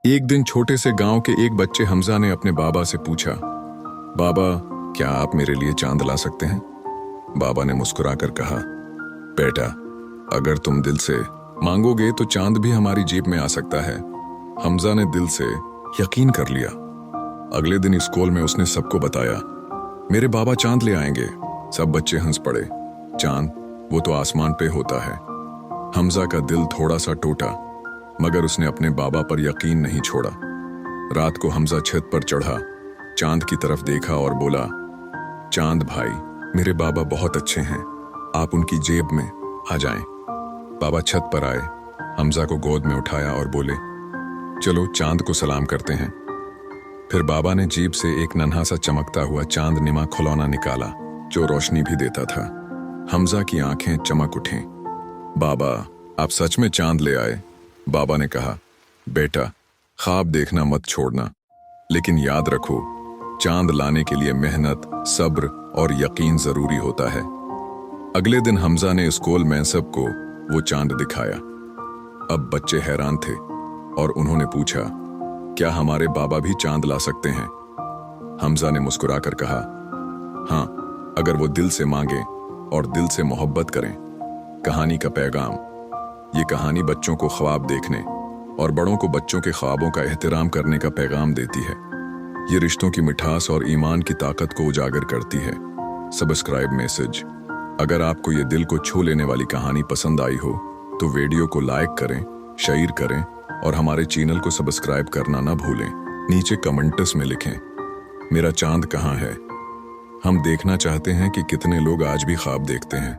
एक दिन छोटे से गांव के एक बच्चे हमजा ने अपने बाबा से पूछा, बाबा क्या आप मेरे लिए चांद ला सकते हैं? बाबा ने मुस्कुराकर कहा, बेटा अगर तुम दिल से मांगोगे तो चांद भी हमारी जेब में आ सकता है। हमजा ने दिल से यकीन कर लिया। अगले दिन स्कूल में उसने सबको बताया, मेरे बाबा चांद ले आएंगे। सब बच्चे हंस पड़े। चांद वो तो आसमान पे होता है। हमजा का दिल थोड़ा सा टूटा, मगर उसने अपने बाबा पर यकीन नहीं छोड़ा। रात को हमजा छत पर चढ़ा, चांद की तरफ देखा और बोला, चांद भाई मेरे बाबा बहुत अच्छे हैं, आप उनकी जेब में आ जाएं। बाबा छत पर आए, हमजा को गोद में उठाया और बोले, चलो चांद को सलाम करते हैं। फिर बाबा ने जेब से एक नन्हा सा चमकता हुआ चांद निमा खिलौना निकाला जो रोशनी भी देता था। हमजा की आंखें चमक उठीं। बाबा आप सच में चांद ले आए? बाबा ने कहा, बेटा ख्वाब देखना मत छोड़ना, लेकिन याद रखो चांद लाने के लिए मेहनत, सब्र और यकीन जरूरी होता है। अगले दिन हमजा ने स्कूल में सबको वो चांद दिखाया। अब बच्चे हैरान थे और उन्होंने पूछा, क्या हमारे बाबा भी चांद ला सकते हैं? हमजा ने मुस्कुराकर कहा, हाँ अगर वो दिल से मांगे और दिल से मोहब्बत करें। कहानी का पैगाम, ये कहानी बच्चों को ख्वाब देखने और बड़ों को बच्चों के ख्वाबों का एहतराम करने का पैगाम देती है। ये रिश्तों की मिठास और ईमान की ताकत को उजागर करती है। सब्सक्राइब मैसेज, अगर आपको ये दिल को छू लेने वाली कहानी पसंद आई हो तो वीडियो को लाइक करें, शेयर करें और हमारे चैनल को सब्सक्राइब करना ना भूलें। नीचे कमेंट्स में लिखें, मेरा चांद कहाँ है? हम देखना चाहते हैं कि कितने लोग आज भी ख्वाब देखते हैं।